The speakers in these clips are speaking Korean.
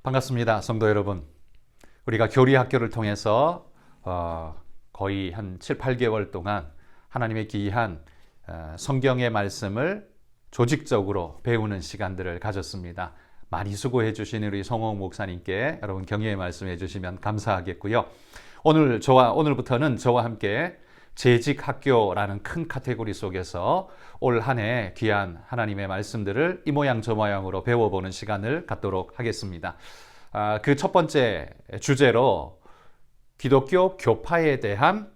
반갑습니다, 성도 여러분. 우리가 교리학교를 통해서 거의 한 7, 8개월 동안 하나님의 귀한 성경의 말씀을 조직적으로 배우는 시간들을 가졌습니다. 많이 수고해 주신 우리 성홍 목사님께 여러분 격려의 말씀 해주시면 감사하겠고요. 오늘부터는 저와 함께 재직학교라는 큰 카테고리 속에서 올 한 해 귀한 하나님의 말씀들을 이 모양 저 모양으로 배워보는 시간을 갖도록 하겠습니다. 그 첫 번째 주제로 기독교 교파에 대한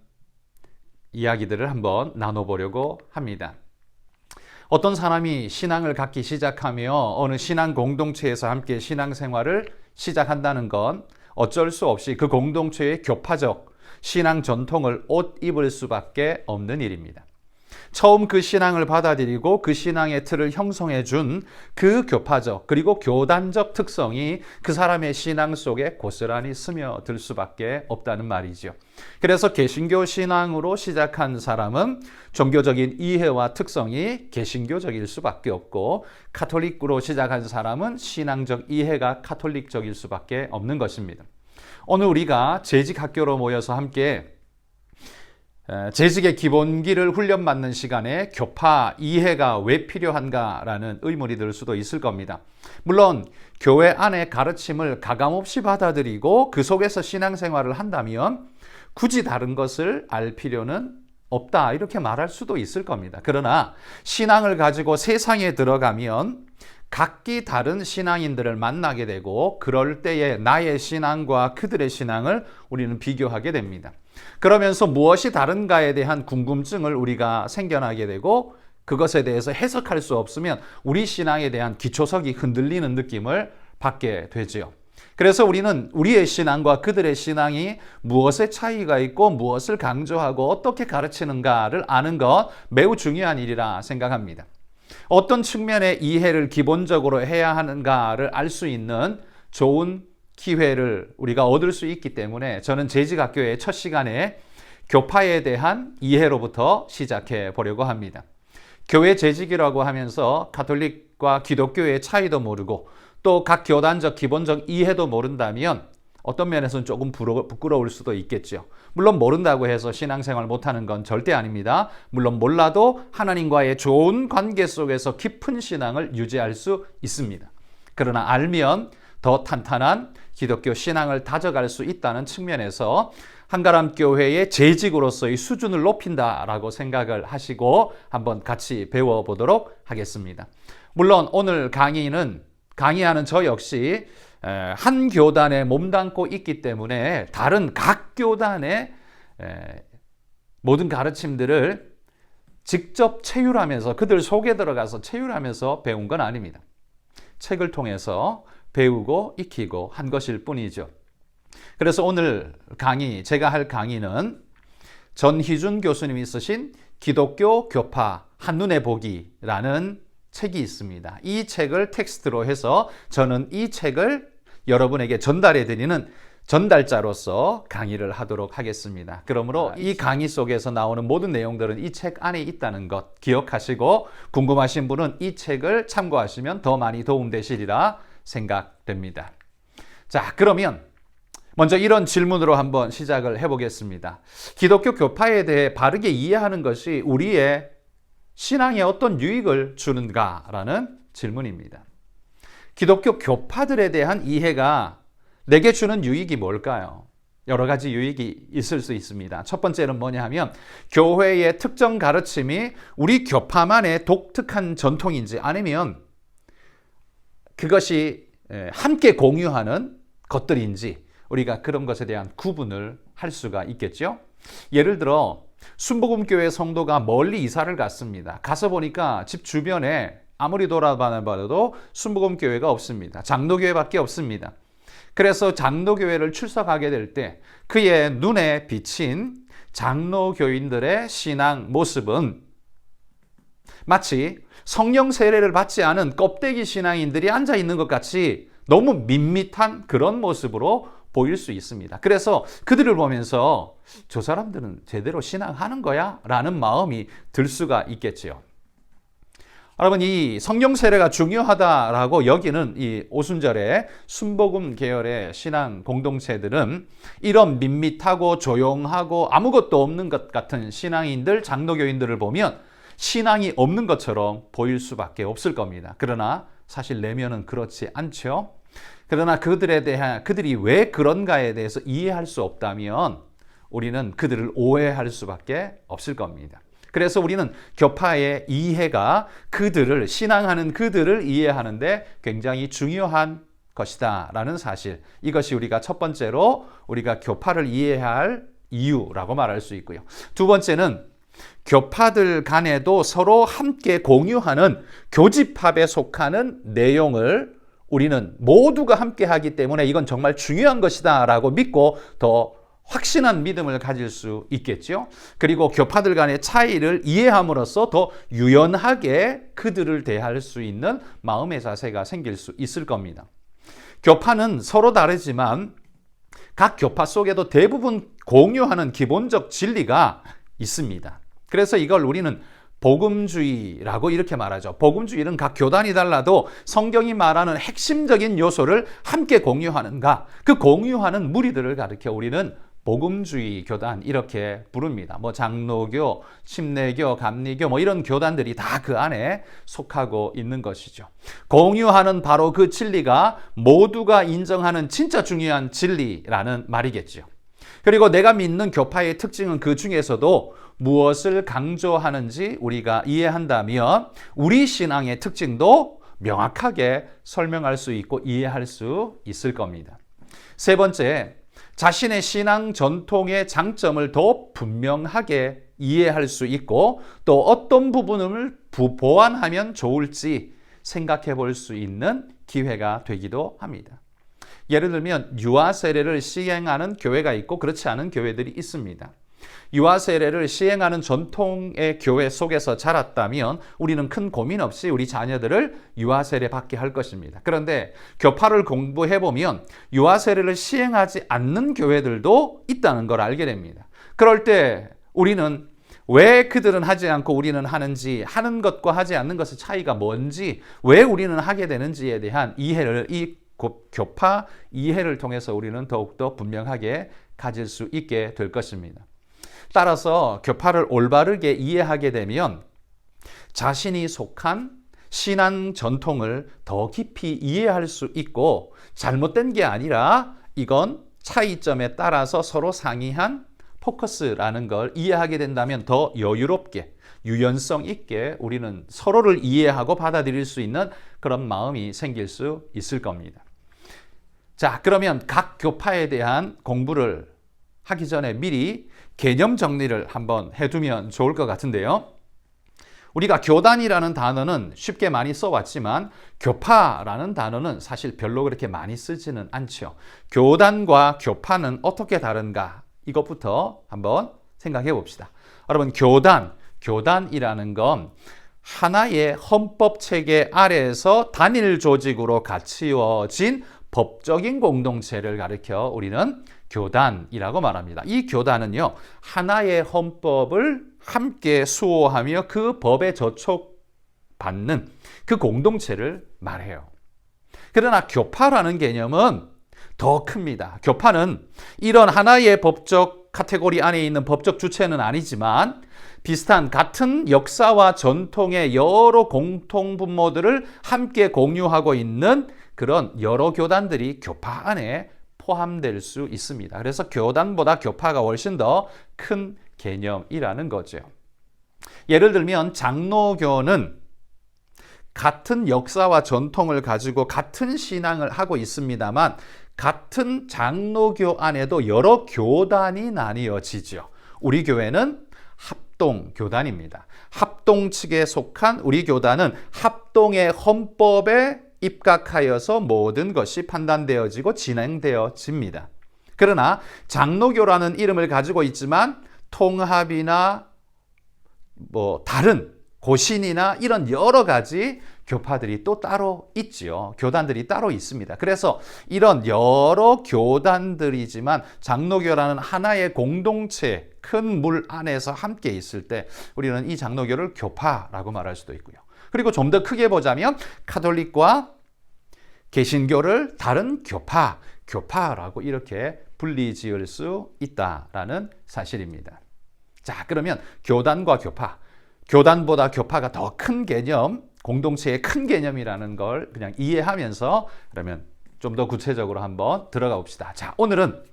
이야기들을 한번 나눠보려고 합니다. 어떤 사람이 신앙을 갖기 시작하며 어느 신앙 공동체에서 함께 신앙생활을 시작한다는 건 어쩔 수 없이 그 공동체의 교파적 신앙 전통을 옷 입을 수밖에 없는 일입니다. 처음 그 신앙을 받아들이고 그 신앙의 틀을 형성해 준 그 교파적 그리고 교단적 특성이 그 사람의 신앙 속에 고스란히 스며들 수밖에 없다는 말이죠. 그래서 개신교 신앙으로 시작한 사람은 종교적인 이해와 특성이 개신교적일 수밖에 없고, 카톨릭으로 시작한 사람은 신앙적 이해가 카톨릭적일 수밖에 없는 것입니다. 오늘 우리가 재직학교로 모여서 함께 재직의 기본기를 훈련받는 시간에 교파 이해가 왜 필요한가라는 의문이 들 수도 있을 겁니다. 물론 교회 안의 가르침을 가감없이 받아들이고 그 속에서 신앙생활을 한다면 굳이 다른 것을 알 필요는 없다, 이렇게 말할 수도 있을 겁니다. 그러나 신앙을 가지고 세상에 들어가면 각기 다른 신앙인들을 만나게 되고, 그럴 때에 나의 신앙과 그들의 신앙을 우리는 비교하게 됩니다. 그러면서 무엇이 다른가에 대한 궁금증을 우리가 생겨나게 되고, 그것에 대해서 해석할 수 없으면 우리 신앙에 대한 기초석이 흔들리는 느낌을 받게 되죠. 그래서 우리는 우리의 신앙과 그들의 신앙이 무엇의 차이가 있고 무엇을 강조하고 어떻게 가르치는가를 아는 것 매우 중요한 일이라 생각합니다. 어떤 측면의 이해를 기본적으로 해야 하는가를 알 수 있는 좋은 기회를 우리가 얻을 수 있기 때문에 저는 재직학교의 첫 시간에 교파에 대한 이해로부터 시작해 보려고 합니다. 교회 재직이라고 하면서 가톨릭과 기독교의 차이도 모르고 또 각 교단적 기본적 이해도 모른다면 어떤 면에서는 조금 부끄러울 수도 있겠죠. 물론 모른다고 해서 신앙생활 못하는 건 절대 아닙니다. 물론 몰라도 하나님과의 좋은 관계 속에서 깊은 신앙을 유지할 수 있습니다. 그러나 알면 더 탄탄한 기독교 신앙을 다져갈 수 있다는 측면에서 한가람교회의 재직으로서의 수준을 높인다라고 생각을 하시고 한번 같이 배워보도록 하겠습니다. 물론 오늘 강의하는 저 역시 한 교단에 몸담고 있기 때문에 다른 각 교단의 모든 가르침들을 직접 체휼하면서 그들 속에 들어가서 체휼하면서 배운 건 아닙니다. 책을 통해서 배우고 익히고 한 것일 뿐이죠. 그래서 오늘 제가 할 강의는 전희준 교수님이 쓰신 기독교 교파 한눈에 보기라는 책이 있습니다. 이 책을 텍스트로 해서 저는 이 책을 여러분에게 전달해 드리는 전달자로서 강의를 하도록 하겠습니다. 그러므로 이 강의 속에서 나오는 모든 내용들은 이 책 안에 있다는 것 기억하시고, 궁금하신 분은 이 책을 참고하시면 더 많이 도움되시리라 생각됩니다. 자, 그러면 먼저 이런 질문으로 한번 시작을 해보겠습니다. 기독교 교파에 대해 바르게 이해하는 것이 우리의 신앙에 어떤 유익을 주는가라는 질문입니다. 기독교 교파들에 대한 이해가 내게 주는 유익이 뭘까요? 여러 가지 유익이 있을 수 있습니다. 첫 번째는 뭐냐 하면 교회의 특정 가르침이 우리 교파만의 독특한 전통인지 아니면 그것이 함께 공유하는 것들인지 우리가 그런 것에 대한 구분을 할 수가 있겠죠. 예를 들어 순복음교회 성도가 멀리 이사를 갔습니다. 가서 보니까 집 주변에 아무리 돌아봐도 순복음교회가 없습니다. 장로교회밖에 없습니다. 그래서 장로교회를 출석하게 될 때 그의 눈에 비친 장로교인들의 신앙 모습은 마치 성령 세례를 받지 않은 껍데기 신앙인들이 앉아 있는 것 같이 너무 밋밋한 그런 모습으로 보일 수 있습니다. 그래서 그들을 보면서 저 사람들은 제대로 신앙하는 거야? 라는 마음이 들 수가 있겠지요. 여러분, 이 성경 세례가 중요하다라고 여기는 이 오순절의 순복음 계열의 신앙 공동체들은 이런 밋밋하고 조용하고 아무것도 없는 것 같은 신앙인들, 장로교인들을 보면 신앙이 없는 것처럼 보일 수밖에 없을 겁니다. 그러나 사실 내면은 그렇지 않죠. 그러나 그들이 왜 그런가에 대해서 이해할 수 없다면 우리는 그들을 오해할 수밖에 없을 겁니다. 그래서 우리는 교파의 이해가 그들을, 신앙하는 그들을 이해하는데 굉장히 중요한 것이다 라는 사실, 이것이 우리가 첫 번째로 우리가 교파를 이해할 이유라고 말할 수 있고요. 두 번째는 교파들 간에도 서로 함께 공유하는 교집합에 속하는 내용을 우리는 모두가 함께 하기 때문에 이건 정말 중요한 것이다 라고 믿고 더 확신한 믿음을 가질 수 있겠죠. 그리고 교파들 간의 차이를 이해함으로써 더 유연하게 그들을 대할 수 있는 마음의 자세가 생길 수 있을 겁니다. 교파는 서로 다르지만 각 교파 속에도 대부분 공유하는 기본적 진리가 있습니다. 그래서 이걸 우리는 복음주의라고 이렇게 말하죠. 복음주의는 각 교단이 달라도 성경이 말하는 핵심적인 요소를 함께 공유하는가, 그 공유하는 무리들을 가리켜 우리는 복음주의 교단 이렇게 부릅니다. 장로교, 침례교, 감리교 이런 교단들이 다 그 안에 속하고 있는 것이죠. 공유하는 바로 그 진리가 모두가 인정하는 진짜 중요한 진리라는 말이겠죠. 그리고 내가 믿는 교파의 특징은 그 중에서도 무엇을 강조하는지 우리가 이해한다면 우리 신앙의 특징도 명확하게 설명할 수 있고 이해할 수 있을 겁니다. 세 번째, 자신의 신앙 전통의 장점을 더 분명하게 이해할 수 있고 또 어떤 부분을 보완하면 좋을지 생각해 볼 수 있는 기회가 되기도 합니다. 예를 들면 유아 세례를 시행하는 교회가 있고 그렇지 않은 교회들이 있습니다. 유아 세례를 시행하는 전통의 교회 속에서 자랐다면 우리는 큰 고민 없이 우리 자녀들을 유아 세례 받게 할 것입니다. 그런데 교파를 공부해 보면 유아 세례를 시행하지 않는 교회들도 있다는 걸 알게 됩니다. 그럴 때 우리는 왜 그들은 하지 않고 우리는 하는지, 하는 것과 하지 않는 것의 차이가 뭔지, 왜 우리는 하게 되는지에 대한 이해를, 이 교파 이해를 통해서 우리는 더욱더 분명하게 가질 수 있게 될 것입니다. 따라서 교파를 올바르게 이해하게 되면 자신이 속한 신앙 전통을 더 깊이 이해할 수 있고 잘못된 게 아니라 이건 차이점에 따라서 서로 상이한 포커스라는 걸 이해하게 된다면 더 여유롭게, 유연성 있게 우리는 서로를 이해하고 받아들일 수 있는 그런 마음이 생길 수 있을 겁니다. 자, 그러면 각 교파에 대한 공부를 하기 전에 미리 개념 정리를 한번 해두면 좋을 것 같은데요. 우리가 교단이라는 단어는 쉽게 많이 써왔지만 교파라는 단어는 사실 별로 그렇게 많이 쓰지는 않죠. 교단과 교파는 어떻게 다른가? 이것부터 한번 생각해 봅시다. 여러분, 교단이라는 건 하나의 헌법 체계 아래에서 단일 조직으로 갖추어진 법적인 공동체를 가리켜 우리는 교단이라고 말합니다. 이 교단은요, 하나의 헌법을 함께 수호하며 그 법에 저촉받는 그 공동체를 말해요. 그러나 교파라는 개념은 더 큽니다. 교파는 이런 하나의 법적 카테고리 안에 있는 법적 주체는 아니지만 비슷한 같은 역사와 전통의 여러 공통 분모들을 함께 공유하고 있는 그런 여러 교단들이 교파 안에 포함될 수 있습니다. 그래서 교단보다 교파가 훨씬 더 큰 개념이라는 거죠. 예를 들면 장로교는 같은 역사와 전통을 가지고 같은 신앙을 하고 있습니다만 같은 장로교 안에도 여러 교단이 나뉘어지죠. 우리 교회는 합동교단입니다. 합동 측에 속한 우리 교단은 합동의 헌법에 입각하여서 모든 것이 판단되어지고 진행되어집니다. 그러나 장로교라는 이름을 가지고 있지만 통합이나 다른 고신이나 이런 여러 가지 교파들이 또 따로 있지요. 교단들이 따로 있습니다. 그래서 이런 여러 교단들이지만 장로교라는 하나의 공동체, 큰 물 안에서 함께 있을 때 우리는 이 장로교를 교파라고 말할 수도 있고요. 그리고 좀 더 크게 보자면 카톨릭과 개신교를 다른 교파라고 이렇게 분리지을 수 있다라는 사실입니다. 자, 그러면 교단과 교파, 교단보다 교파가 더 큰 개념, 공동체의 큰 개념이라는 걸 그냥 이해하면서 그러면 좀 더 구체적으로 한번 들어가 봅시다. 자, 오늘은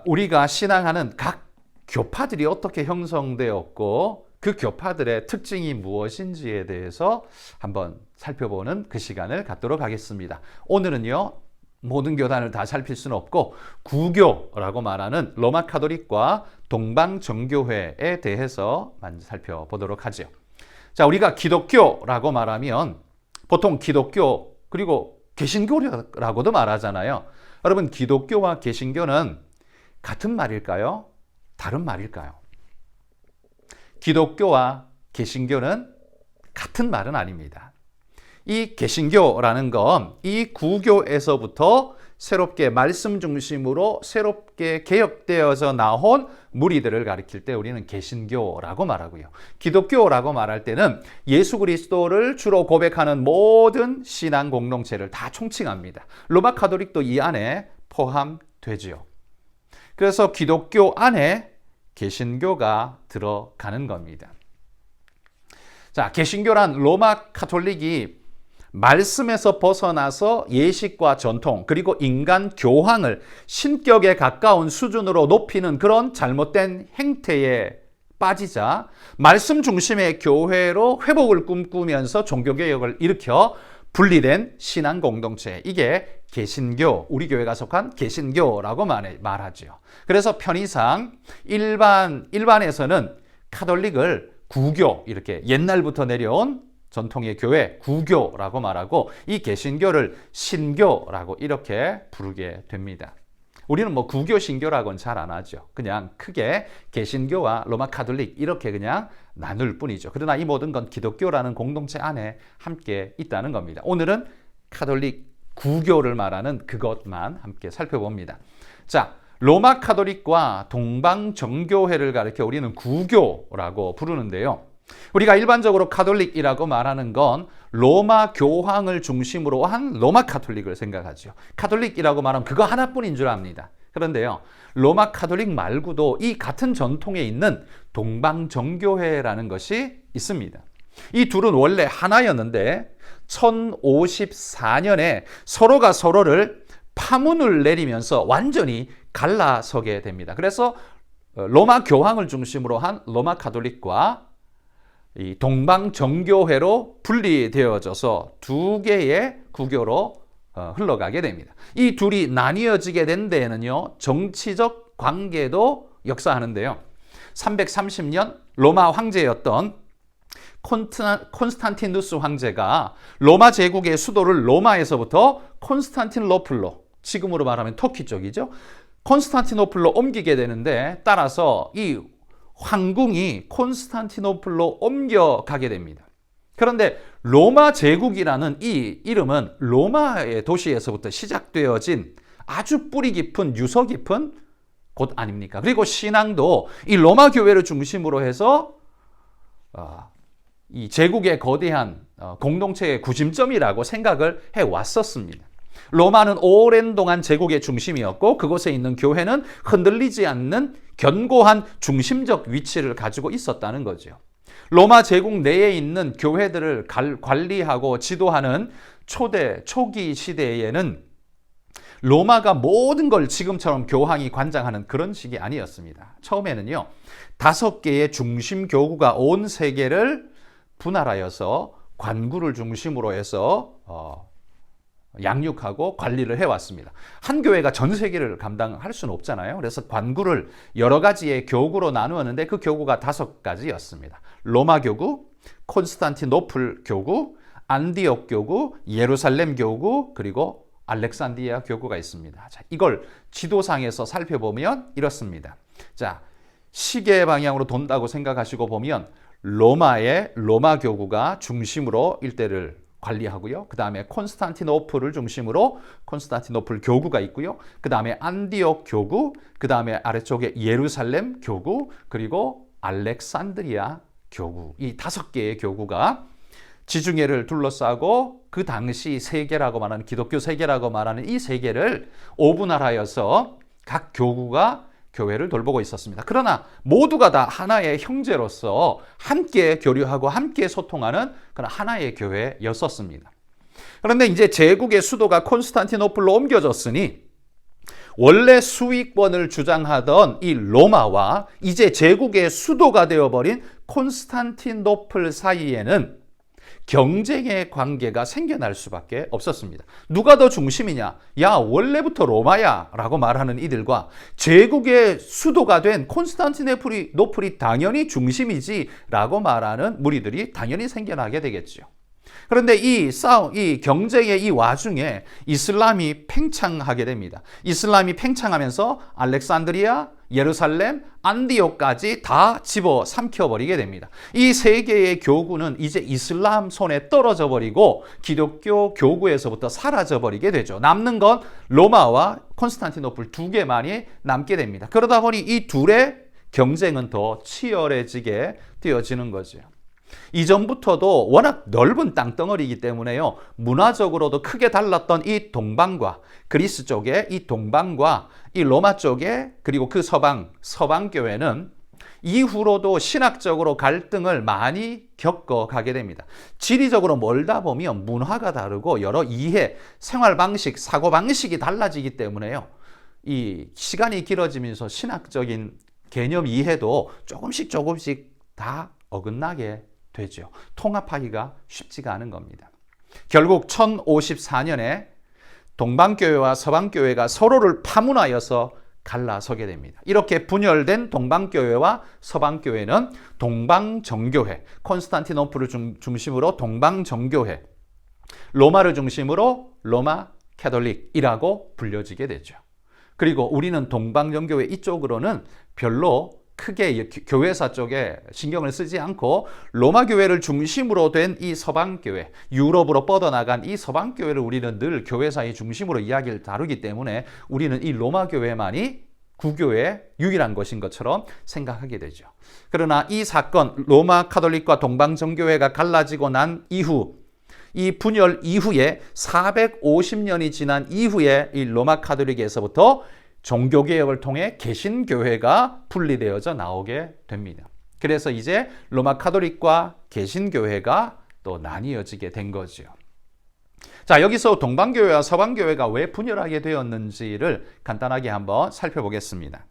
우리가 신앙하는 각 교파들이 어떻게 형성되었고 그 교파들의 특징이 무엇인지에 대해서 한번 살펴보는 그 시간을 갖도록 하겠습니다. 오늘은요, 모든 교단을 다 살필 수는 없고 구교라고 말하는 로마 카톨릭과 동방정교회에 대해서만 살펴보도록 하죠. 자, 우리가 기독교라고 말하면 보통 기독교 그리고 개신교라고도 말하잖아요. 여러분, 기독교와 개신교는 같은 말일까요? 다른 말일까요? 기독교와 개신교는 같은 말은 아닙니다. 이 개신교라는 건 이 구교에서부터 새롭게 말씀 중심으로 새롭게 개혁되어서 나온 무리들을 가리킬 때 우리는 개신교라고 말하고요. 기독교라고 말할 때는 예수 그리스도를 주로 고백하는 모든 신앙 공동체를 다 총칭합니다. 로마 카톨릭도 이 안에 포함되지요. 그래서 기독교 안에 개신교가 들어가는 겁니다. 자, 개신교란 로마 카톨릭이 말씀에서 벗어나서 예식과 전통 그리고 인간 교황을 신격에 가까운 수준으로 높이는 그런 잘못된 행태에 빠지자 말씀 중심의 교회로 회복을 꿈꾸면서 종교개혁을 일으켜 분리된 신앙 공동체, 이게 개신교, 우리 교회가 속한 개신교라고 말하죠. 그래서 편의상 일반에서는 카톨릭을 구교, 이렇게 옛날부터 내려온 전통의 교회, 구교라고 말하고 이 개신교를 신교라고 이렇게 부르게 됩니다. 우리는 뭐 구교, 신교라고는 잘 안 하죠. 그냥 크게 개신교와 로마 카톨릭 이렇게 그냥 나눌 뿐이죠. 그러나 이 모든 건 기독교라는 공동체 안에 함께 있다는 겁니다. 오늘은 카톨릭 구교를 말하는 그것만 함께 살펴봅니다. 자, 로마 카톨릭과 동방정교회를 가리켜 우리는 구교라고 부르는데요. 우리가 일반적으로 카톨릭이라고 말하는 건 로마 교황을 중심으로 한 로마 카톨릭을 생각하죠. 카톨릭이라고 말하면 그거 하나뿐인 줄 압니다. 그런데요, 로마 카톨릭 말고도 이 같은 전통에 있는 동방정교회라는 것이 있습니다. 이 둘은 원래 하나였는데 1054년에 서로가 서로를 파문을 내리면서 완전히 갈라서게 됩니다. 그래서 로마 교황을 중심으로 한 로마 카톨릭과 이 동방정교회로 분리되어져서 두 개의 구교로 흘러가게 됩니다. 이 둘이 나뉘어지게 된 데에는요, 정치적 관계도 역사하는데요. 330년 로마 황제였던 콘스탄티누스 황제가 로마 제국의 수도를 로마에서부터 콘스탄티노플로, 지금으로 말하면 터키 쪽이죠, 콘스탄티노플로 옮기게 되는데 따라서 이 황궁이 콘스탄티노플로 옮겨가게 됩니다. 그런데 로마 제국이라는 이 이름은 로마의 도시에서부터 시작되어진 아주 뿌리 깊은 유서 깊은 곳 아닙니까? 그리고 신앙도 이 로마 교회를 중심으로 해서 이 제국의 거대한 공동체의 구심점이라고 생각을 해왔었습니다. 로마는 오랜 동안 제국의 중심이었고 그곳에 있는 교회는 흔들리지 않는 견고한 중심적 위치를 가지고 있었다는 거죠. 로마 제국 내에 있는 교회들을 관리하고 지도하는 초기 시대에는 로마가 모든 걸 지금처럼 교황이 관장하는 그런 식이 아니었습니다. 처음에는요, 5개의 중심 교구가 온 세계를 분할하여서 관구를 중심으로 해서 양육하고 관리를 해왔습니다. 한 교회가 전 세계를 감당할 수는 없잖아요. 그래서 관구를 여러 가지의 교구로 나누었는데 그 교구가 5가지였습니다. 로마 교구, 콘스탄티노플 교구, 안디옥 교구, 예루살렘 교구, 그리고 알렉산드리아 교구가 있습니다. 자, 이걸 지도상에서 살펴보면 이렇습니다. 자, 시계 방향으로 돈다고 생각하시고 보면 로마의 로마 교구가 중심으로 일대를 관리하고요. 그 다음에 콘스탄티노플을 중심으로 콘스탄티노플 교구가 있고요. 그 다음에 안디옥 교구, 그 다음에 아래쪽에 예루살렘 교구, 그리고 알렉산드리아 교구, 이 5개의 교구가 지중해를 둘러싸고 그 당시 세계라고 말하는 기독교 세계라고 말하는 이 세계를 오분할하여서 각 교구가 교회를 돌보고 있었습니다. 그러나 모두가 다 하나의 형제로서 함께 교류하고 함께 소통하는 그런 하나의 교회였었습니다. 그런데 이제 제국의 수도가 콘스탄티노플로 옮겨졌으니 원래 수위권을 주장하던 이 로마와 이제 제국의 수도가 되어버린 콘스탄티노플 사이에는 경쟁의 관계가 생겨날 수밖에 없었습니다. 누가 더 중심이냐? 야, 원래부터 로마야 라고 말하는 이들과 제국의 수도가 된 콘스탄티노플이 당연히 중심이지 라고 말하는 무리들이 당연히 생겨나게 되겠죠. 그런데 이 경쟁의 이 와중에 이슬람이 팽창하게 됩니다. 이슬람이 팽창하면서 알렉산드리아, 예루살렘, 안디옥까지 다 집어삼켜버리게 됩니다. 이 세 개의 교구는 이제 이슬람 손에 떨어져 버리고 기독교 교구에서부터 사라져버리게 되죠. 남는 건 로마와 콘스탄티노플 2개만이 남게 됩니다. 그러다 보니 이 둘의 경쟁은 더 치열해지게 되어지는 거죠. 이전부터도 워낙 넓은 땅덩어리이기 때문에요. 문화적으로도 크게 달랐던 이 동방과 그리스 쪽의 이 동방과 이 로마 쪽에 그리고 그 서방 교회는 이후로도 신학적으로 갈등을 많이 겪어가게 됩니다. 지리적으로 멀다 보면 문화가 다르고 여러 이해, 생활 방식, 사고 방식이 달라지기 때문에요. 이 시간이 길어지면서 신학적인 개념 이해도 조금씩 다 어긋나게 되죠. 통합하기가 쉽지가 않은 겁니다. 결국 1054년에 동방교회와 서방교회가 서로를 파문하여서 갈라서게 됩니다. 이렇게 분열된 동방교회와 서방교회는 동방정교회, 콘스탄티노플을 중심으로 동방정교회, 로마를 중심으로 로마 캐톨릭이라고 불려지게 되죠. 그리고 우리는 동방정교회 이쪽으로는 별로 크게 교회사 쪽에 신경을 쓰지 않고 로마 교회를 중심으로 된 이 서방교회, 유럽으로 뻗어나간 이 서방교회를 우리는 늘 교회사의 중심으로 이야기를 다루기 때문에 우리는 이 로마 교회만이 구교의 유일한 것인 것처럼 생각하게 되죠. 그러나 이 사건, 로마 카톨릭과 동방정교회가 갈라지고 난 이후, 이 분열 이후에 450년이 지난 이후에 이 로마 카톨릭에서부터 종교개혁을 통해 개신교회가 분리되어져 나오게 됩니다. 그래서 이제 로마 카톨릭과 개신교회가 또 나뉘어지게 된 거죠. 자, 여기서 동방교회와 서방교회가 왜 분열하게 되었는지를 간단하게 한번 살펴보겠습니다.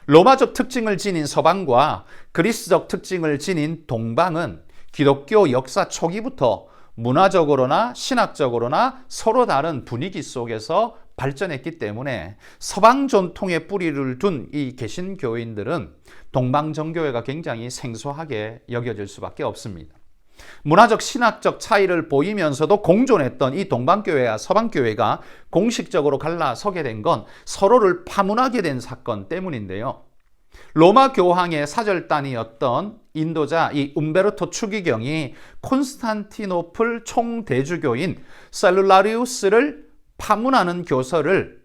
로마적 특징을 지닌 서방과 그리스적 특징을 지닌 동방은 기독교 역사 초기부터 문화적으로나 신학적으로나 서로 다른 분위기 속에서 발전했기 때문에 서방 전통의 뿌리를 둔 이 개신교인들은 동방정교회가 굉장히 생소하게 여겨질 수밖에 없습니다. 문화적 신학적 차이를 보이면서도 공존했던 이 동방교회와 서방교회가 공식적으로 갈라서게 된 건 서로를 파문하게 된 사건 때문인데요. 로마 교황의 사절단이었던 인도자 이 움베르토 추기경이 콘스탄티노플 총대주교인 셀룰라리우스를 파문하는 교서를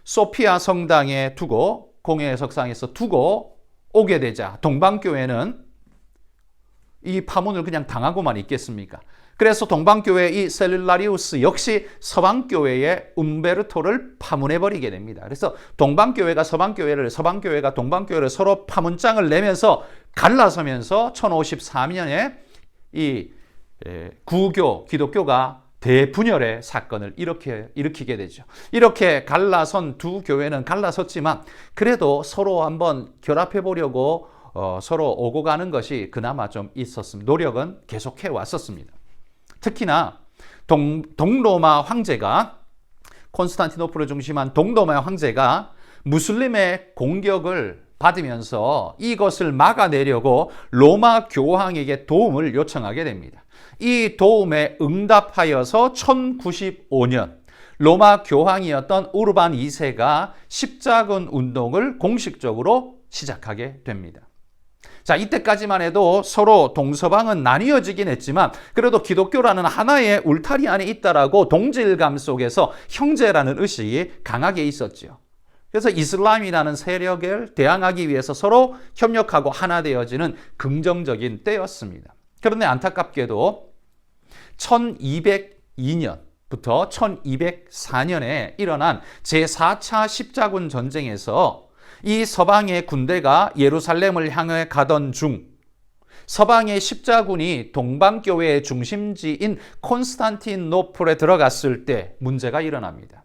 소피아 성당에 두고 공회의 석상에서 두고 오게 되자 동방교회는 이 파문을 그냥 당하고만 있겠습니까? 그래서 동방교회의 이 셀룰라리우스 역시 서방교회의 움베르토를 파문해버리게 됩니다. 그래서 동방교회가 서방교회를, 서방교회가 동방교회를 서로 파문장을 내면서 갈라서면서 1053년에 이 구교, 기독교가 대분열의 사건을 일으키게 되죠. 이렇게 갈라선 두 교회는 갈라섰지만 그래도 서로 한번 결합해 보려고 서로 오고 가는 것이 그나마 좀 있었습니다. 노력은 계속해 왔었습니다. 특히나 동로마 황제가 콘스탄티노플을 중심한 동로마 황제가 무슬림의 공격을 받으면서 이것을 막아내려고 로마 교황에게 도움을 요청하게 됩니다. 이 도움에 응답하여서 1095년 로마 교황이었던 우르반 2세가 십자군 운동을 공식적으로 시작하게 됩니다. 자, 이때까지만 해도 서로 동서방은 나뉘어지긴 했지만 그래도 기독교라는 하나의 울타리 안에 있다라고 동질감 속에서 형제라는 의식이 강하게 있었죠. 그래서 이슬람이라는 세력을 대항하기 위해서 서로 협력하고 하나 되어지는 긍정적인 때였습니다. 그런데 안타깝게도 1202년부터 1204년에 일어난 제4차 십자군 전쟁에서 이 서방의 군대가 예루살렘을 향해 가던 중 서방의 십자군이 동방교회의 중심지인 콘스탄티노플에 들어갔을 때 문제가 일어납니다.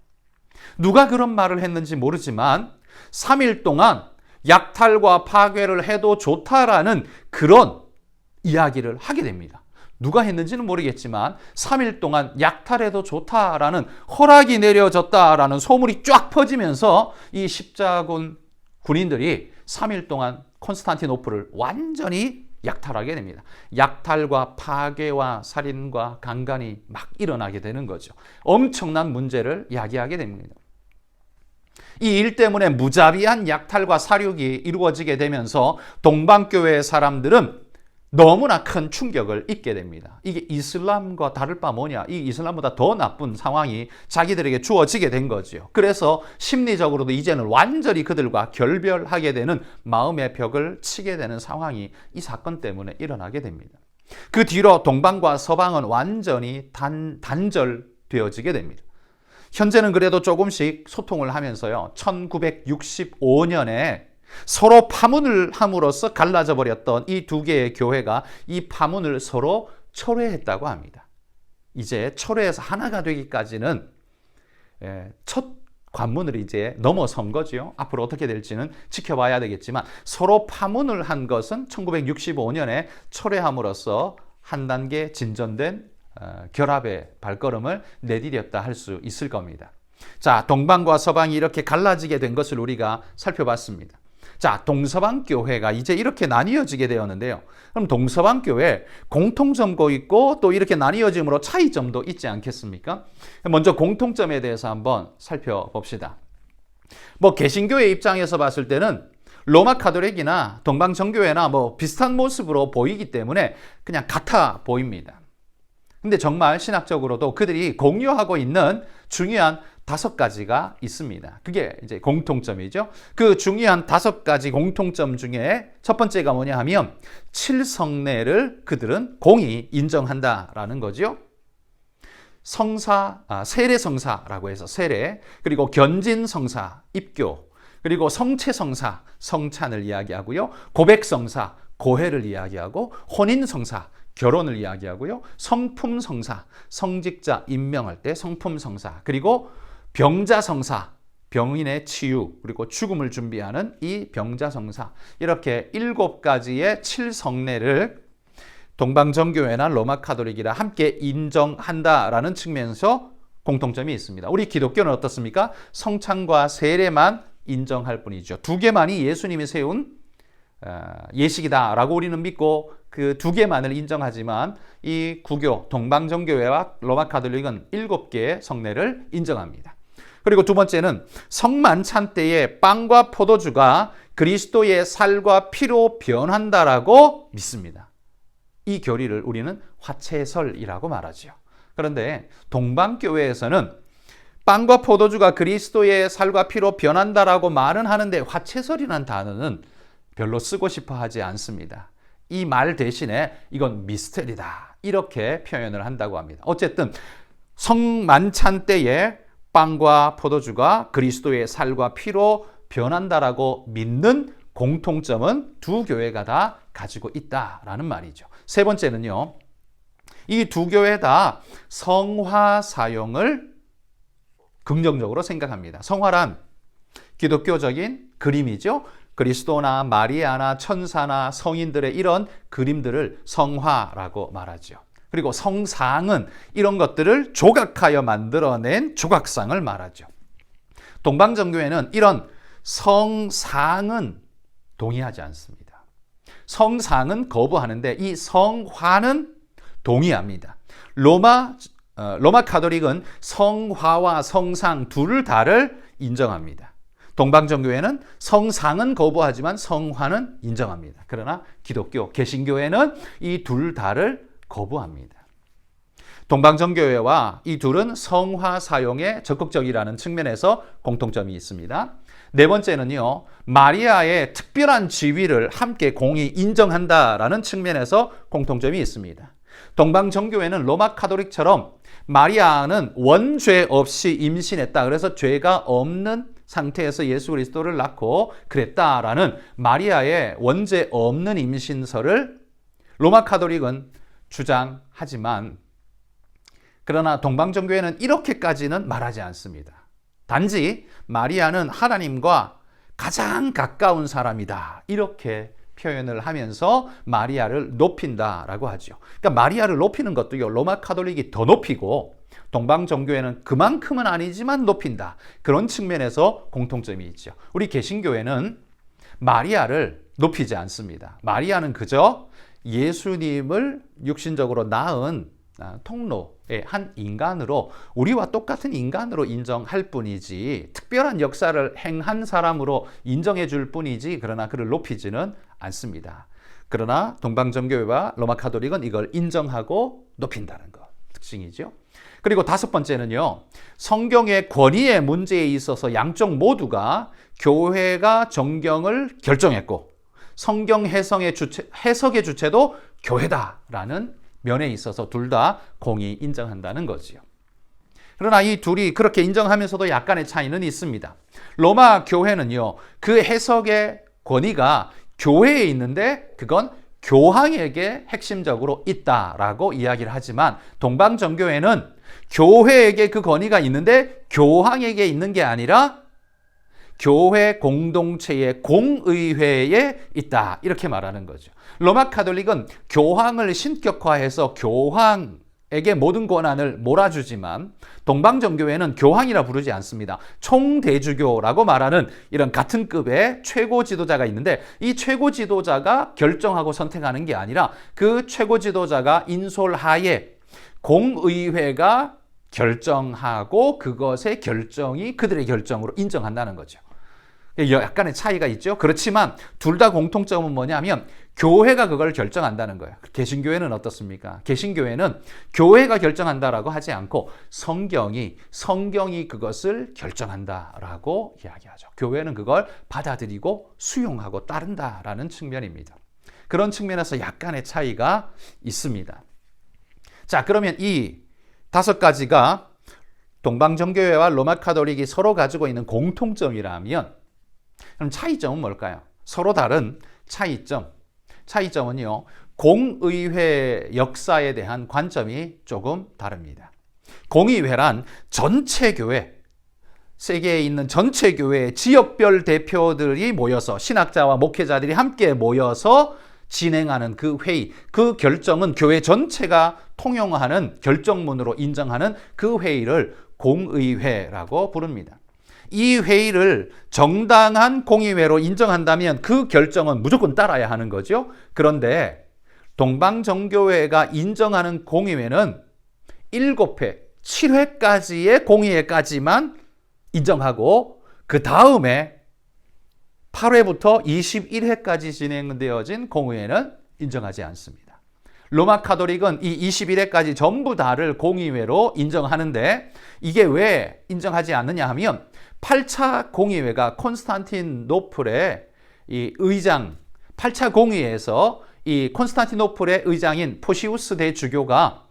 누가 그런 말을 했는지 모르지만 3일 동안 약탈과 파괴를 해도 좋다라는 그런 이야기를 하게 됩니다. 누가 했는지는 모르겠지만 3일 동안 약탈해도 좋다라는 허락이 내려졌다라는 소문이 쫙 퍼지면서 이 십자군 군인들이 3일 동안 콘스탄티노플을 완전히 약탈하게 됩니다. 약탈과 파괴와 살인과 강간이 막 일어나게 되는 거죠. 엄청난 문제를 야기하게 됩니다. 이 일 때문에 무자비한 약탈과 살육이 이루어지게 되면서 동방교회의 사람들은 너무나 큰 충격을 입게 됩니다. 이게 이슬람과 다를 바 뭐냐? 이 이슬람보다 더 나쁜 상황이 자기들에게 주어지게 된 거죠. 그래서 심리적으로도 이제는 완전히 그들과 결별하게 되는 마음의 벽을 치게 되는 상황이 이 사건 때문에 일어나게 됩니다. 그 뒤로 동방과 서방은 완전히 단절되어지게 됩니다. 현재는 그래도 조금씩 소통을 하면서요. 1965년에 서로 파문을 함으로써 갈라져 버렸던 이 두 개의 교회가 이 파문을 서로 철회했다고 합니다. 이제 철회해서 하나가 되기까지는 첫 관문을 이제 넘어선 거죠. 앞으로 어떻게 될지는 지켜봐야 되겠지만 서로 파문을 한 것은 1965년에 철회함으로써 한 단계 진전된 결합의 발걸음을 내디뎠다 할 수 있을 겁니다. 자, 동방과 서방이 이렇게 갈라지게 된 것을 우리가 살펴봤습니다. 자, 동서방 교회가 이제 이렇게 나뉘어지게 되었는데요. 그럼 동서방 교회 공통점도 있고 또 이렇게 나뉘어짐으로 차이점도 있지 않겠습니까? 먼저 공통점에 대해서 한번 살펴봅시다. 개신교의 입장에서 봤을 때는 로마 가톨릭이나 동방 정교회나 비슷한 모습으로 보이기 때문에 그냥 같아 보입니다. 근데 정말 신학적으로도 그들이 공유하고 있는 중요한 5가지가 있습니다. 그게 이제 공통점이죠. 그 중요한 5가지 공통점 중에 첫 번째가 뭐냐 하면 칠성례를 그들은 공히 인정한다라는 거죠. 세례성사라고 해서 세례, 그리고 견진성사, 입교, 그리고 성체성사, 성찬을 이야기하고요. 고백성사, 고해를 이야기하고, 혼인성사, 결혼을 이야기하고요. 성품성사, 성직자 임명할 때 성품성사, 그리고 병자성사, 병인의 치유, 그리고 죽음을 준비하는 이 병자성사, 이렇게 7가지의 칠성례를 동방정교회나 로마 가톨릭이라 함께 인정한다라는 측면에서 공통점이 있습니다. 우리 기독교는 어떻습니까? 성찬과 세례만 인정할 뿐이죠. 2개만이 예수님이 세운 예식이다라고 우리는 믿고 그 2개만을 인정하지만 이 구교, 동방정교회와 로마 가톨릭은 7개의 성례를 인정합니다. 그리고 두 번째는 성만찬 때에 빵과 포도주가 그리스도의 살과 피로 변한다라고 믿습니다. 이 교리를 우리는 화채설이라고 말하죠. 그런데 동방교회에서는 빵과 포도주가 그리스도의 살과 피로 변한다라고 말은 하는데 화채설이라는 단어는 별로 쓰고 싶어 하지 않습니다. 이 말 대신에 이건 미스터리다 이렇게 표현을 한다고 합니다. 어쨌든 성만찬 때에 빵과 포도주가 그리스도의 살과 피로 변한다라고 믿는 공통점은 2 교회가 다 가지고 있다라는 말이죠. 세 번째는요. 이 2 교회 다 성화 사용을 긍정적으로 생각합니다. 성화란 기독교적인 그림이죠. 그리스도나 마리아나 천사나 성인들의 이런 그림들을 성화라고 말하죠. 그리고 성상은 이런 것들을 조각하여 만들어낸 조각상을 말하죠. 동방정교회는 이런 성상은 동의하지 않습니다. 성상은 거부하는데 이 성화는 동의합니다. 로마 가톨릭은 성화와 성상 둘 다를 인정합니다. 동방정교회는 성상은 거부하지만 성화는 인정합니다. 그러나 기독교, 개신교회는 이 둘 다를 거부합니다. 동방정교회와 이 둘은 성화 사용에 적극적이라는 측면에서 공통점이 있습니다. 네 번째는요, 마리아의 특별한 지위를 함께 공히 인정한다라는 측면에서 공통점이 있습니다. 동방정교회는 로마 카톨릭처럼 마리아는 원죄 없이 임신했다. 그래서 죄가 없는 상태에서 예수 그리스도를 낳고 그랬다라는 마리아의 원죄 없는 임신설을 로마 카톨릭은 주장하지만, 그러나 동방정교회는 이렇게까지는 말하지 않습니다. 단지 마리아는 하나님과 가장 가까운 사람이다, 이렇게 표현을 하면서 마리아를 높인다라고 하죠. 그러니까 마리아를 높이는 것도요, 로마 카톨릭이 더 높이고 동방정교회는 그만큼은 아니지만 높인다, 그런 측면에서 공통점이 있죠. 우리 개신교회는 마리아를 높이지 않습니다. 마리아는 그저 예수님을 육신적으로 낳은 통로의 한 인간으로, 우리와 똑같은 인간으로 인정할 뿐이지 특별한 역사를 행한 사람으로 인정해 줄 뿐이지, 그러나 그를 높이지는 않습니다. 그러나 동방정교회와 로마 카톨릭은 이걸 인정하고 높인다는 것, 특징이죠. 그리고 다섯 번째는요, 성경의 권위의 문제에 있어서 양쪽 모두가 교회가 정경을 결정했고 성경 해석의 주체도 교회다라는 면에 있어서 둘 다 공히 인정한다는 거지요. 그러나 이 둘이 그렇게 인정하면서도 약간의 차이는 있습니다. 로마 교회는요, 그 해석의 권위가 교회에 있는데 그건 교황에게 핵심적으로 있다라고 이야기를 하지만, 동방정교회는 교회에게 그 권위가 있는데 교황에게 있는 게 아니라 교회 공동체의 공의회에 있다, 이렇게 말하는 거죠. 로마 카톨릭은 교황을 신격화해서 교황에게 모든 권한을 몰아주지만, 동방정교회는 교황이라 부르지 않습니다. 총대주교라고 말하는 이런 같은 급의 최고 지도자가 있는데, 이 최고 지도자가 결정하고 선택하는 게 아니라 그 최고 지도자가 인솔하에 공의회가 결정하고 그것의 결정이 그들의 결정으로 인정한다는 거죠. 약간의 차이가 있죠. 그렇지만 둘 다 공통점은 뭐냐면 교회가 그걸 결정한다는 거예요. 개신교회는 어떻습니까? 개신교회는 교회가 결정한다라고 하지 않고 성경이 그것을 결정한다라고 이야기하죠. 교회는 그걸 받아들이고 수용하고 따른다라는 측면입니다. 그런 측면에서 약간의 차이가 있습니다. 자, 그러면 이 다섯 가지가 동방정교회와 로마 카톨릭이 서로 가지고 있는 공통점이라면, 그럼 차이점은 뭘까요? 서로 다른 차이점은요, 공의회 역사에 대한 관점이 조금 다릅니다. 공의회란 전체 교회, 세계에 있는 전체 교회의 지역별 대표들이 모여서, 신학자와 목회자들이 함께 모여서 진행하는 그 회의, 그 결정은 교회 전체가 통용하는 결정문으로 인정하는 그 회의를 공의회라고 부릅니다. 이 회의를 정당한 공의회로 인정한다면 그 결정은 무조건 따라야 하는 거죠. 그런데 동방정교회가 인정하는 공의회는 7회, 7회까지의 공의회까지만 인정하고 그 다음에 8회부터 21회까지 진행되어진 공의회는 인정하지 않습니다. 로마 카톨릭은 이 21회까지 전부 다를 공의회로 인정하는데, 이게 왜 인정하지 않느냐 하면 8차 공의회가 콘스탄티노플의 이 의장, 8차 공의회에서 이 콘스탄티노플의 의장인 포시우스 대주교가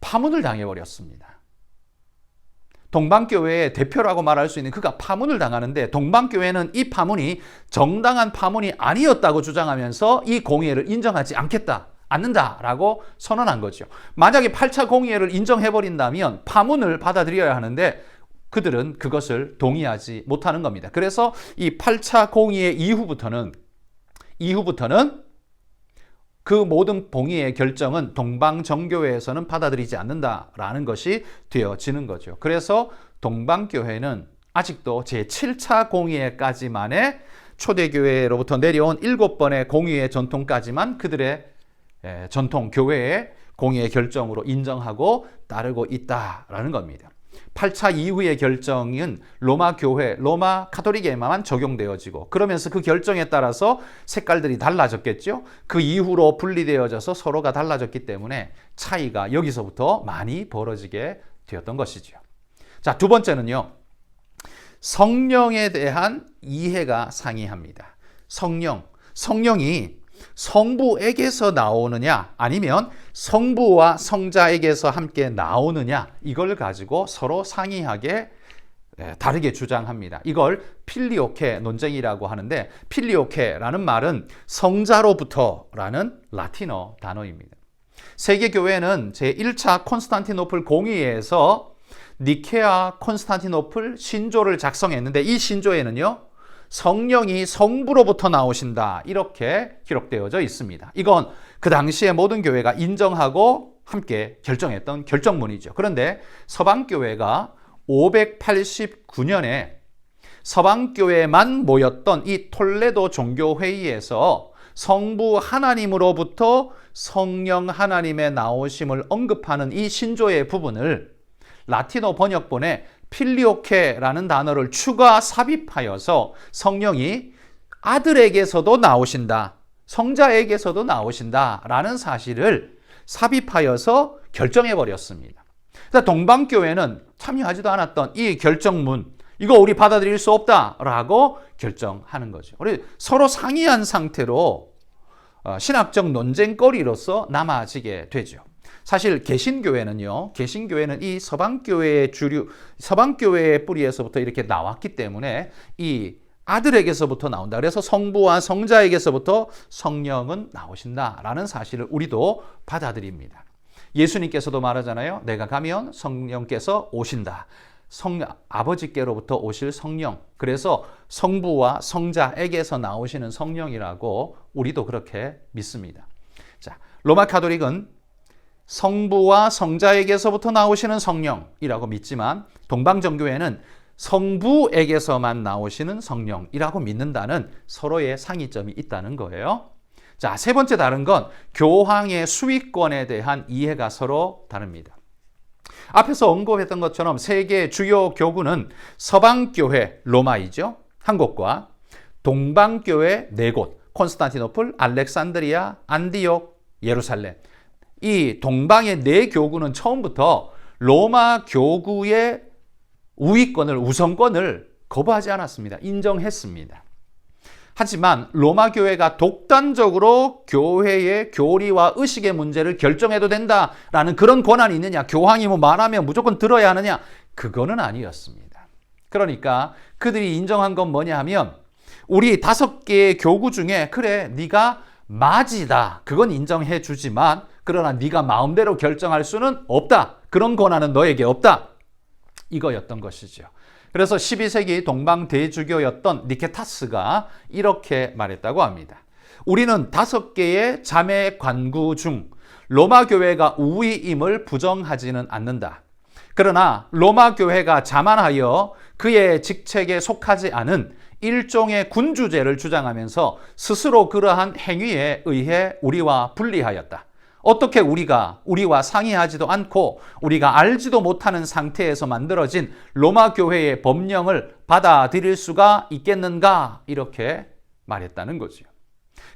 파문을 당해버렸습니다. 동방교회의 대표라고 말할 수 있는 그가 파문을 당하는데, 동방교회는 이 파문이 정당한 파문이 아니었다고 주장하면서 이 공의회를 인정하지 않는다라고 선언한 거죠. 만약에 8차 공의회를 인정해버린다면 파문을 받아들여야 하는데 그들은 그것을 동의하지 못하는 겁니다. 그래서 이 8차 공의회 이후부터는 그 모든 공의의 결정은 동방정교회에서는 받아들이지 않는다라는 것이 되어지는 거죠. 그래서 동방교회는 아직도 제7차 공의회까지만의 초대교회로부터 내려온 7번의 공의회 전통까지만 그들의 전통 교회의 공의회 결정으로 인정하고 따르고 있다라는 겁니다. 8차 이후의 결정은 로마 교회, 로마 카톨릭에만 적용되어지고, 그러면서 그 결정에 따라서 색깔들이 달라졌겠죠. 그 이후로 분리되어져서 서로가 달라졌기 때문에 차이가 여기서부터 많이 벌어지게 되었던 것이죠. 자, 두 번째는요, 성령에 대한 이해가 상이합니다. 성령이 성부에게서 나오느냐 아니면 성부와 성자에게서 함께 나오느냐, 이걸 가지고 서로 상이하게 다르게 주장합니다. 이걸 필리오케 논쟁이라고 하는데, 필리오케라는 말은 성자로부터라는 라틴어 단어입니다. 세계교회는 제1차 콘스탄티노플 공의회에서 니케아 콘스탄티노플 신조를 작성했는데, 이 신조에는요 성령이 성부로부터 나오신다 이렇게 기록되어져 있습니다. 이건 그 당시에 모든 교회가 인정하고 함께 결정했던 결정문이죠. 그런데 서방교회가 589년에 서방교회만 모였던 이 톨레도 종교회의에서 성부 하나님으로부터 성령 하나님의 나오심을 언급하는 이 신조의 부분을 라틴어 번역본에 필리오케라는 단어를 추가 삽입하여서 성령이 아들에게서도 나오신다, 성자에게서도 나오신다 라는 사실을 삽입하여서 결정해 버렸습니다. 동방교회는 참여하지도 않았던 이 결정문, 이거 우리 받아들일 수 없다라고 결정하는 거죠. 우리 서로 상이한 상태로 신학적 논쟁거리로서 남아지게 되죠. 사실 개신교회는 이 서방교회의 서방교회의 뿌리에서부터 이렇게 나왔기 때문에 이 아들에게서부터 나온다. 그래서 성부와 성자에게서부터 성령은 나오신다라는 사실을 우리도 받아들입니다. 예수님께서도 말하잖아요. 내가 가면 성령께서 오신다. 아버지께로부터 오실 성령. 그래서 성부와 성자에게서 나오시는 성령이라고 우리도 그렇게 믿습니다. 자, 로마 가톨릭은 성부와 성자에게서부터 나오시는 성령이라고 믿지만, 동방정교회는 성부에게서만 나오시는 성령이라고 믿는다는 서로의 상이점이 있다는 거예요. 자, 세 번째 다른 건 교황의 수위권에 대한 이해가 서로 다릅니다. 앞에서 언급했던 것처럼 세계 주요 교구는 서방교회 로마이죠, 한 곳과 동방교회 네 곳, 콘스탄티노플, 알렉산드리아, 안디옥, 예루살렘. 이 동방의 네 교구는 처음부터 로마 교구의 우선권을 거부하지 않았습니다. 인정했습니다. 하지만 로마 교회가 독단적으로 교회의 교리와 의식의 문제를 결정해도 된다라는 그런 권한이 있느냐, 교황이 뭐 말하면 무조건 들어야 하느냐, 그거는 아니었습니다. 그러니까 그들이 인정한 건 뭐냐 하면, 우리 5개의 교구 중에 그래 네가 맞이다, 그건 인정해 주지만 그러나 네가 마음대로 결정할 수는 없다, 그런 권한은 너에게 없다, 이거였던 것이죠. 그래서 12세기 동방 대주교였던 니케타스가 이렇게 말했다고 합니다. 우리는 5개의 자매 관구 중 로마 교회가 우위임을 부정하지는 않는다. 그러나 로마 교회가 자만하여 그의 직책에 속하지 않은 일종의 군주제를 주장하면서 스스로 그러한 행위에 의해 우리와 분리하였다. 어떻게 우리와 상의하지도 않고 우리가 알지도 못하는 상태에서 만들어진 로마 교회의 법령을 받아들일 수가 있겠는가, 이렇게 말했다는 거죠.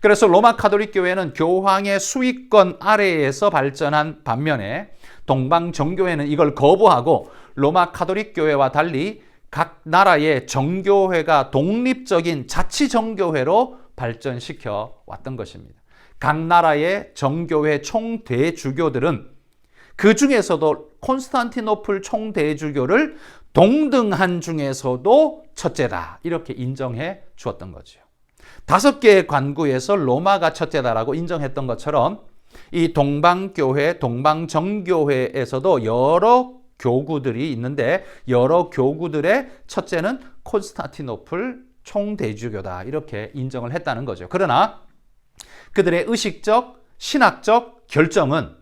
그래서 로마 가톨릭 교회는 교황의 수위권 아래에서 발전한 반면에 동방 정교회는 이걸 거부하고 로마 가톨릭 교회와 달리 각 나라의 정교회가 독립적인 자치 정교회로 발전시켜 왔던 것입니다. 각 나라의 정교회 총대주교들은 그 중에서도 콘스탄티노플 총대주교를 동등한 중에서도 첫째다, 이렇게 인정해 주었던 거죠. 5개의 관구에서 로마가 첫째다라고 인정했던 것처럼 이 동방교회, 동방정교회에서도 여러 교구들이 있는데 여러 교구들의 첫째는 콘스탄티노플 총대주교다, 이렇게 인정을 했다는 거죠. 그러나 그들의 의식적, 신학적 결정은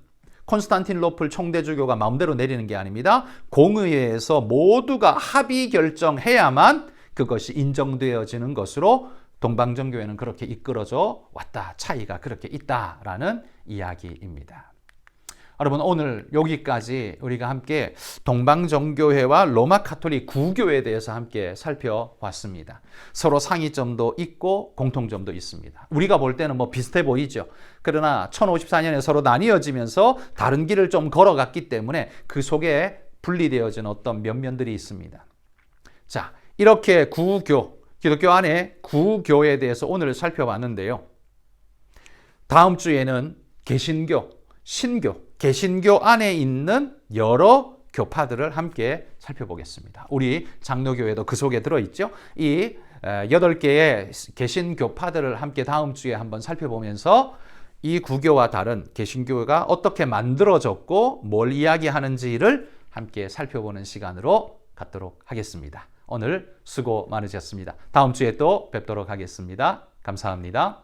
콘스탄티노플 총대주교가 마음대로 내리는 게 아닙니다. 공의회에서 모두가 합의 결정해야만 그것이 인정되어지는 것으로 동방정교회는 그렇게 이끌어져 왔다. 차이가 그렇게 있다라는 이야기입니다. 여러분, 오늘 여기까지 우리가 함께 동방정교회와 로마 가톨릭 구교에 대해서 함께 살펴봤습니다. 서로 상이점도 있고 공통점도 있습니다. 우리가 볼 때는 뭐 비슷해 보이죠. 그러나 1054년에 서로 나뉘어지면서 다른 길을 좀 걸어갔기 때문에 그 속에 분리되어진 어떤 면면들이 있습니다. 자, 이렇게 구교, 기독교 안에 구교에 대해서 오늘 살펴봤는데요. 다음 주에는 개신교, 신교, 개신교 안에 있는 여러 교파들을 함께 살펴보겠습니다. 우리 장로교회도 그 속에 들어있죠. 이 8개의 개신교파들을 함께 다음 주에 한번 살펴보면서 이 구교와 다른 개신교가 어떻게 만들어졌고 뭘 이야기하는지를 함께 살펴보는 시간으로 갖도록 하겠습니다. 오늘 수고 많으셨습니다. 다음 주에 또 뵙도록 하겠습니다. 감사합니다.